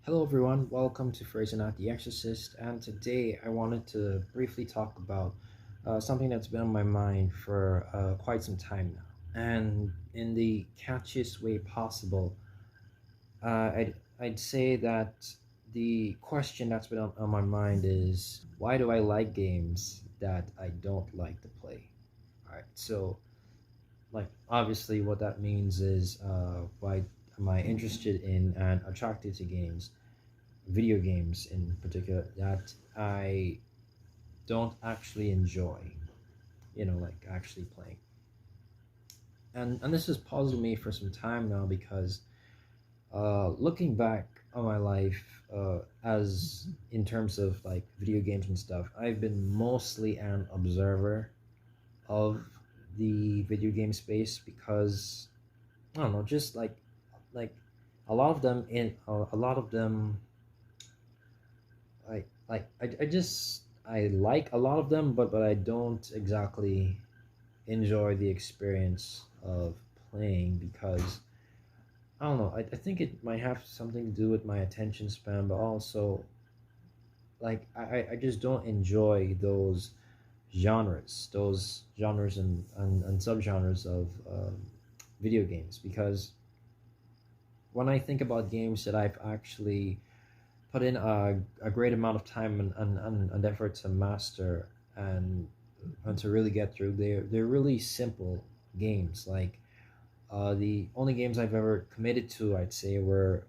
Hello everyone, welcome to Phrasing Out the Exorcist, and today I wanted to briefly talk about something that's been on my mind for quite some time now. And in the catchiest way possible, I'd say that the question that's been on my mind is why do I like games that I don't like to play? Alright, so obviously what that means is why am I interested in and attracted to games, video games in particular, that I don't actually enjoy, like actually playing. And this has puzzled me for some time now because looking back on my life, as in terms of like video games and stuff, I've been mostly an observer of the video game space because I don't know, just like a lot of them in a lot of them I just I like a lot of them, but I don't exactly enjoy the experience of playing because I don't know. I think it might have something to do with my attention span, but also I just don't enjoy those genres and subgenres of video games because when I think about games that I've actually put in a great amount of time and effort to master and to really get through. They're really simple games. Like the only games I've ever committed to, I'd say, were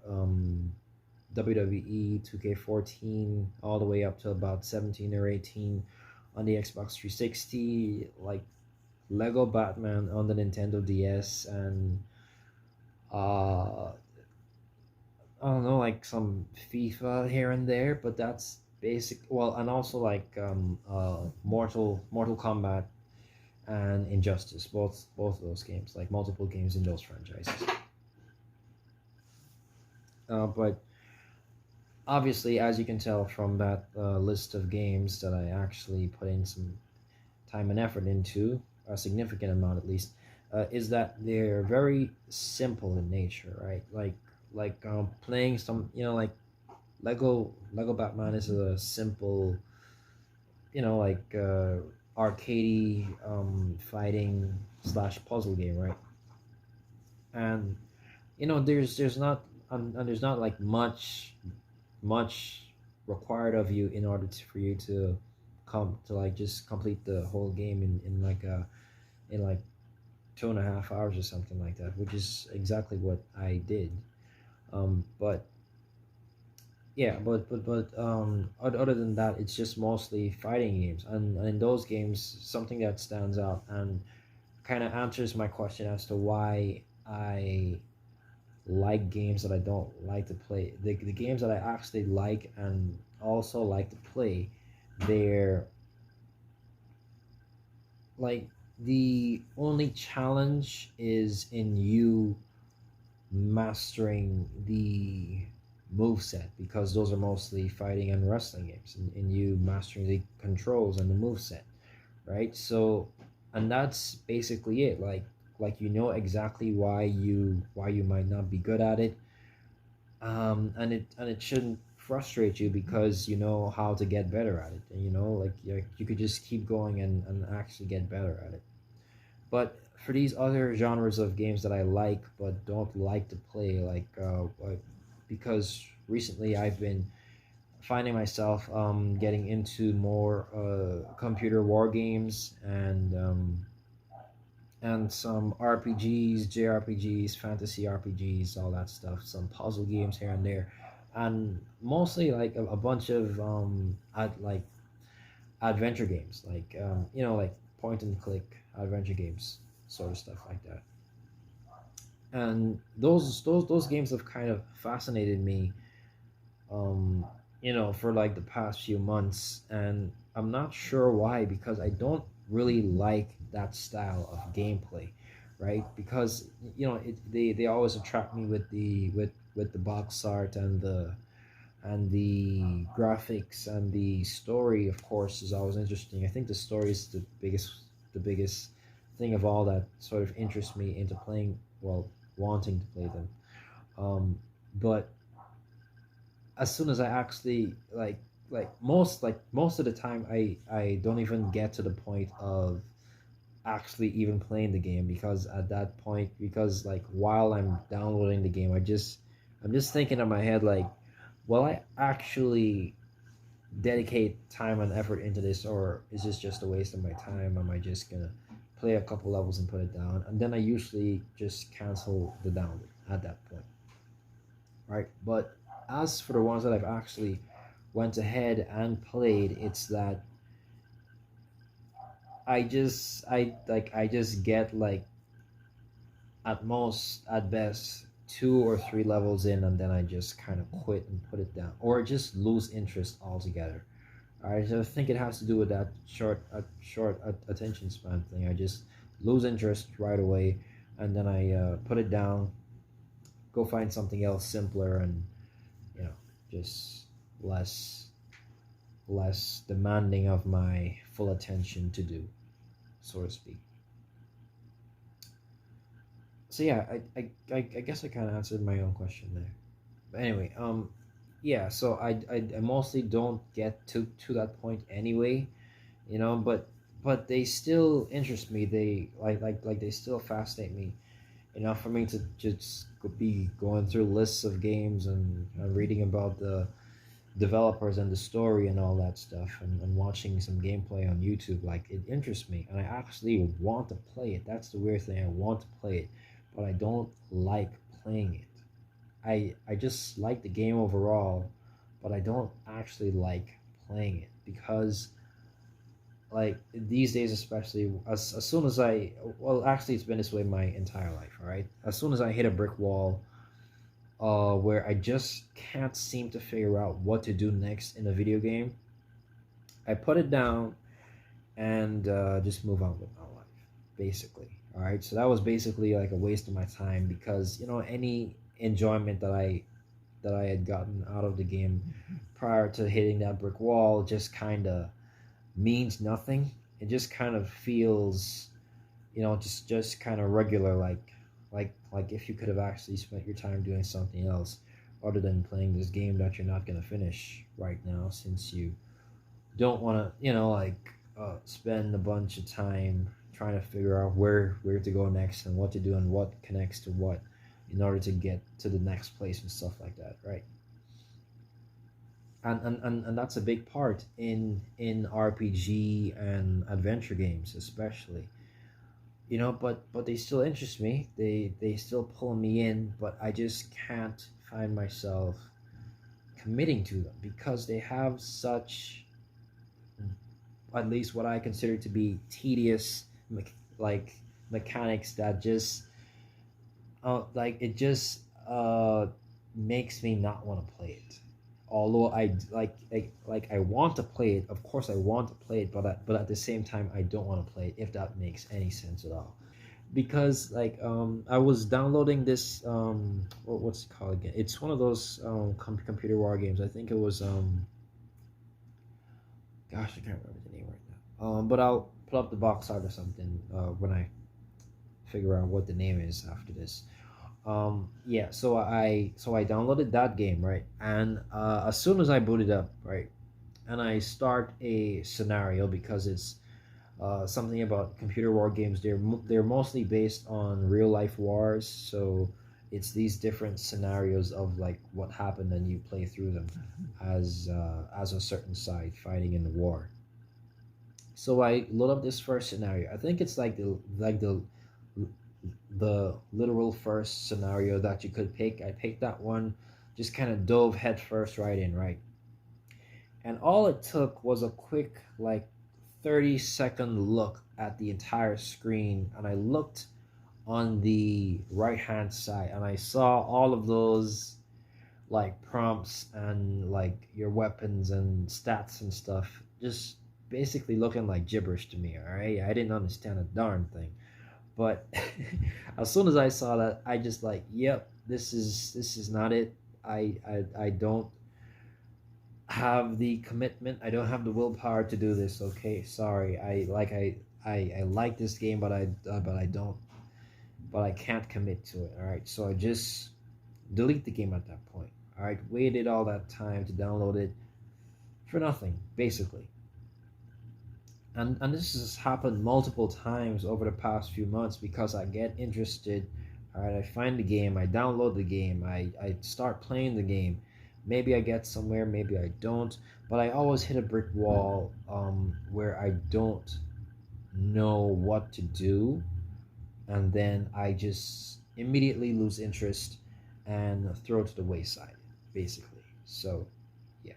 WWE 2K14 all the way up to about 17 or 18 on the Xbox 360, like Lego Batman on the Nintendo DS, and uh, I don't know, like some FIFA here and there, but that's basic. Well, and also like Mortal Kombat and Injustice, both of those games, like multiple games in those franchises. But obviously, as you can tell from that list of games that I actually put in some time and effort into, a significant amount at least, is that they're very simple in nature, right? Like playing some, like Lego Batman is a simple, like arcadey fighting slash puzzle game, right? And there's not and there's not like much required of you in order for you to come to like just complete the whole game in like 2.5 hours or something like that, which is exactly what I did. But yeah, other than that, it's just mostly fighting games, and in those games, something that stands out and kind of answers my question as to why I like games that I don't like to play. The games that I actually like and also like to play, they're like the only challenge is in you mastering the move set because those are mostly fighting and wrestling games and you mastering the controls and the move set, right? So and that's basically it. Like exactly why you might not be good at it, and it shouldn't frustrate you because you know how to get better at it, and like you could just keep going and actually get better at it. But for these other genres of games that I like but don't like to play, because recently I've been finding myself getting into more computer war games and some RPGs, JRPGs, fantasy RPGs, all that stuff, some puzzle games here and there, and mostly like a bunch of adventure games, like point and click adventure games, sort of stuff like that. And those games have kind of fascinated me, for like the past few months, and I'm not sure why because I don't really like that style of gameplay, right? Because they always attract me with the box art and the graphics, and the story of course is always interesting. I think the story is the biggest thing of all that sort of interests me into playing, well, wanting to play them. But as soon as I actually most of the time I don't even get to the point of actually even playing the game, because at that point, because like while I'm downloading the game, I'm just thinking in my head like, will I actually dedicate time and effort into this, or is this just a waste of my time? Am I just gonna play a couple levels and put it down? And then I usually just cancel the download at that point, right? But as for the ones that I've actually went ahead and played, it's that I just get like at most, at best, 2 or 3 levels in, and then I just kind of quit and put it down, or just lose interest altogether. I just think it has to do with that short attention span thing. I just lose interest right away, and then I put it down, go find something else simpler, and you know, just less less demanding of my full attention to do, so to speak. So yeah, I guess I kind of answered my own question there. But anyway, yeah. So I mostly don't get to that point anyway, but they still interest me. They they still fascinate me enough for me to just be going through lists of games and reading about the developers and the story and all that stuff, and watching some gameplay on YouTube. Like, it interests me, and I actually want to play it. That's the weird thing. I want to play it, but I don't like playing it. I just like the game overall, but I don't actually like playing it, because like these days, especially, as soon as I, well, actually it's been this way my entire life. All right, as soon as I hit a brick wall, where I just can't seem to figure out what to do next in a video game, I put it down and just move on with my life, basically. All right, so that was basically like a waste of my time, because any enjoyment that I had gotten out of the game prior to hitting that brick wall just kind of means nothing. It just kind of feels, just kind of regular, like if you could have actually spent your time doing something else other than playing this game that you're not going to finish right now, since you don't want to, spend a bunch of time trying to figure out where to go next and what to do and what connects to what in order to get to the next place and stuff like that, right? And that's a big part in RPG and adventure games, especially. But they still interest me. They still pull me in, but I just can't find myself committing to them, because they have such, at least what I consider to be, tedious like mechanics that just it just makes me not want to play it. Although I I want to play it. Of course I want to play it, but at the same time I don't want to play it, if that makes any sense at all. Because I was downloading this, what's it called again? It's one of those computer war games. I think it was gosh, I can't remember the name right now. But I'll put up the box art or something when I figure out what the name is after this. Yeah, so I downloaded that game, right? And as soon as I boot it up, right, and I start a scenario, because it's something about computer war games. They're mostly based on real life wars, so it's these different scenarios of like what happened, and you play through them as a certain side fighting in the war. So I load up this first scenario. I think it's the literal first scenario that you could pick. I picked that one, just kind of dove head first right in, right? And all it took was a quick, like, 30-second look at the entire screen, and I looked on the right hand side, and I saw all of those like prompts and like your weapons and stats and stuff just basically looking like gibberish to me. All right, I didn't understand a darn thing. But as soon as I saw that, I just like, yep, this is not it. I don't have the commitment. I don't have the willpower to do this. Okay, sorry. I like this game, but I don't, but I can't commit to it. All right, so I just delete the game at that point. All right, waited all that time to download it for nothing, basically. And this has happened multiple times over the past few months because I get interested. All right, I find the game, I download the game, I start playing the game. Maybe I get somewhere, maybe I don't, but I always hit a brick wall where I don't know what to do, and then I just immediately lose interest and throw it to the wayside, basically. So, yeah.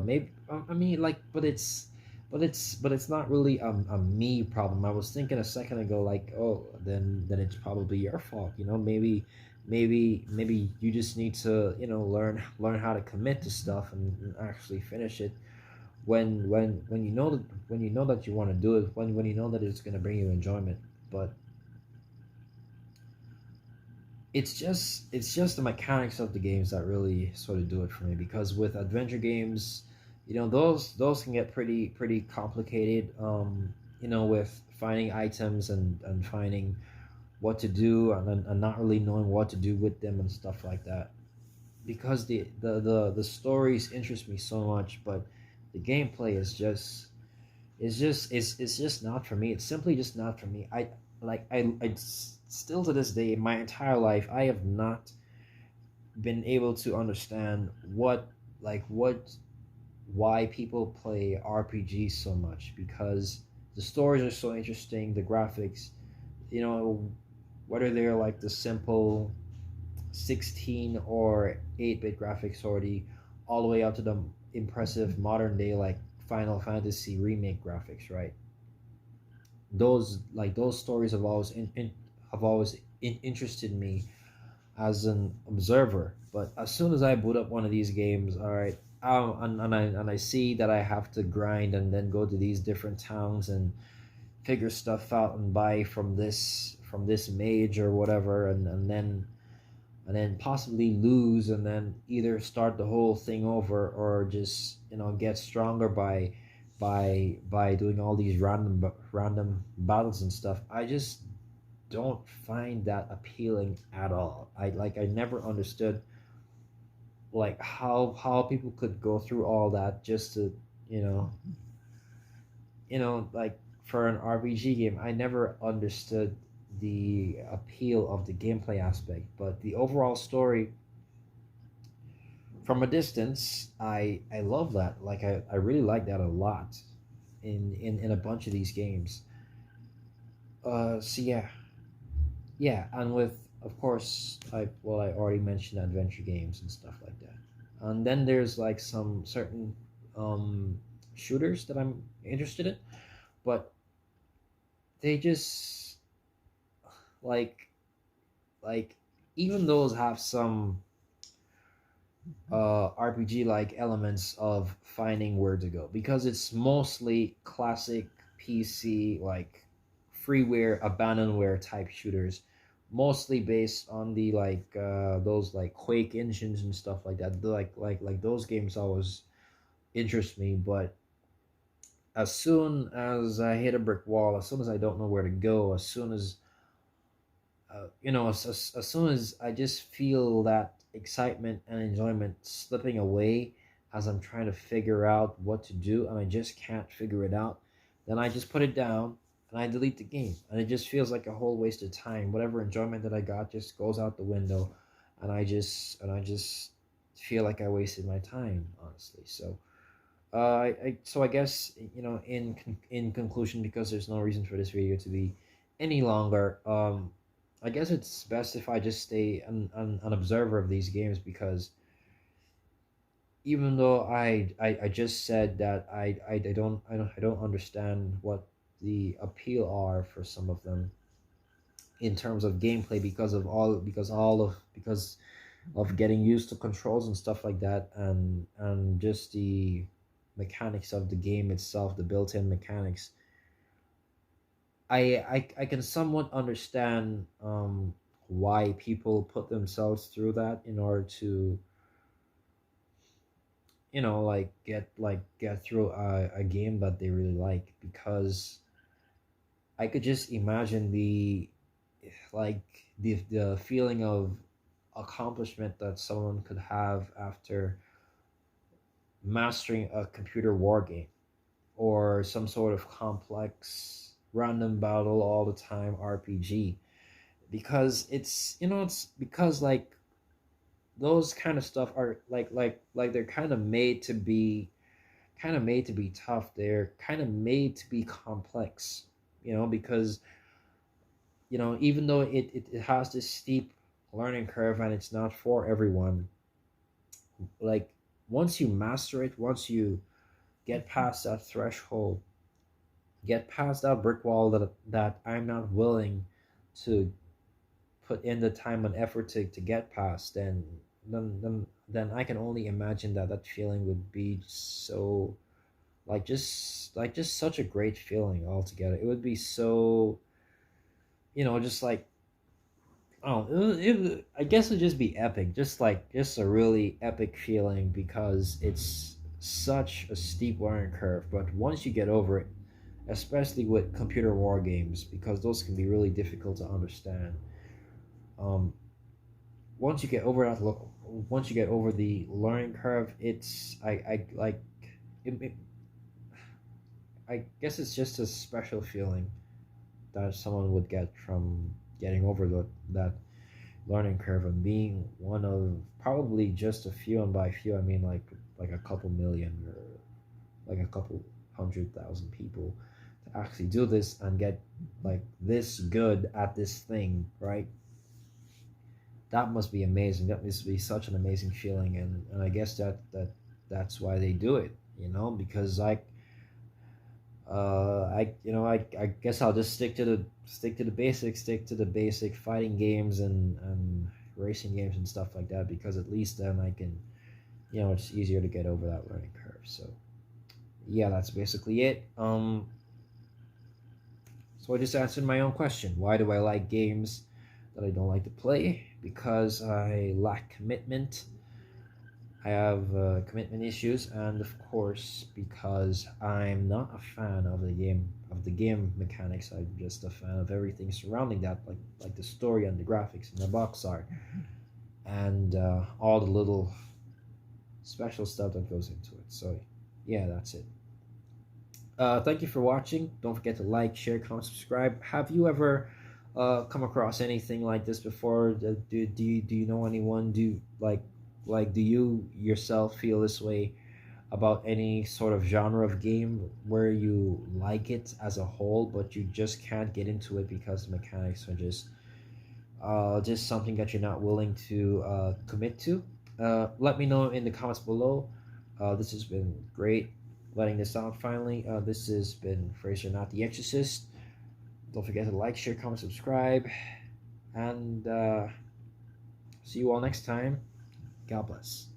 Maybe I mean like, but it's not really a me problem. I was thinking a second ago, like, oh, then it's probably your fault. Maybe you just need to learn how to commit to stuff and actually finish it when you know that you want to do it, when you know that it's going to bring you enjoyment. But it's just the mechanics of the games that really sort of do it for me, because with adventure games, those can get pretty complicated, with finding items and finding what to do, and not really knowing what to do with them and stuff like that, because the stories interest me so much, but the gameplay it's just not for me. It's simply just not for me. Still to this day, my entire life, I have not been able to understand what why people play RPGs so much, because the stories are so interesting, the graphics, whether they're like the simple 16 or 8-bit graphics, or all the way up to the impressive modern day like Final Fantasy remake graphics, right? Those stories have always interested me as an observer. But as soon as I boot up one of these games, all right, and I see that I have to grind and then go to these different towns and figure stuff out and buy from this mage or whatever, and then possibly lose, and then either start the whole thing over, or just get stronger by doing all these random battles and stuff. I just don't find that appealing at all. I never understood like how people could go through all that just to you know like for an RPG game. I never understood the appeal of the gameplay aspect, but the overall story from a distance, I love that. Like I really like that a lot in a bunch of these games. So yeah, yeah, and with, of course, I already mentioned adventure games and stuff like that, and then there's like some certain um shooters that I'm interested in, but they just like like even those have some RPG like elements of finding where to go, because it's mostly classic PC like freeware abandonware type shooters, mostly based on the those like Quake engines and stuff like that. Like those games always interest me, but as soon as I hit a brick wall, as soon as I don't know where to go, as soon as as soon as I just feel that excitement and enjoyment slipping away as I'm trying to figure out what to do, and I just can't figure it out, then I just put it down and I delete the game. And it just feels like a whole waste of time. Whatever enjoyment that I got just goes out the window, and I just feel like I wasted my time, honestly. So I guess in conclusion, because there's no reason for this video to be any longer, I guess it's best if I just stay an observer of these games, because even though I just said that I don't understand what the appeal are for some of them in terms of gameplay, because of getting used to controls and stuff like that, and just the mechanics of the game itself, the built-in mechanics. I can somewhat understand why people put themselves through that in order to get through a game that they really like, because I could just imagine the feeling of accomplishment that someone could have after mastering a computer war game or some sort of complex random battle all the time RPG, because it's, it's because like those kind of stuff are like they're kind of made to be tough. They're kind of made to be complex, because even though it has this steep learning curve and it's not for everyone, like once you master it, once you get past that threshold, get past that brick wall that I'm not willing to put in the time and effort to get past, then I can only imagine that that feeling would be so, just such a great feeling altogether. It would be so, just like, oh, I guess it'd just be epic, just a really epic feeling, because it's such a steep learning curve. But once you get over it, especially with computer war games, because those can be really difficult to understand. Um, once you get over once you get over the learning curve, it's I like it, I guess it's just a special feeling that someone would get from getting over that learning curve and being one of probably just a few, and by few I mean like a couple million or like a couple 100,000 people to actually do this and get like this good at this thing, right? That must be amazing. That must be such an amazing feeling, and I guess that's why they do it, because I guess I'll just stick to the basic fighting games and racing games and stuff like that, because at least then I can, it's easier to get over that learning curve. So yeah, that's basically it. So I just answered my own question. Why do I like games that I don't like to play? Because I lack commitment. I have commitment issues, and of course, because I'm not a fan of the game mechanics. I'm just a fan of everything surrounding that, like the story and the graphics and the box art, and all the little special stuff that goes into it. So, yeah, that's it. Thank you for watching. Don't forget to like, share, comment, subscribe. Have you ever come across anything like this before? Do you know anyone? Do you yourself feel this way about any sort of genre of game where you like it as a whole, but you just can't get into it because the mechanics are just something that you're not willing to commit to? Let me know in the comments below. This has been great letting this out finally. This has been Fraser, not the Exorcist. Don't forget to like, share, comment, subscribe, and see you all next time. God bless.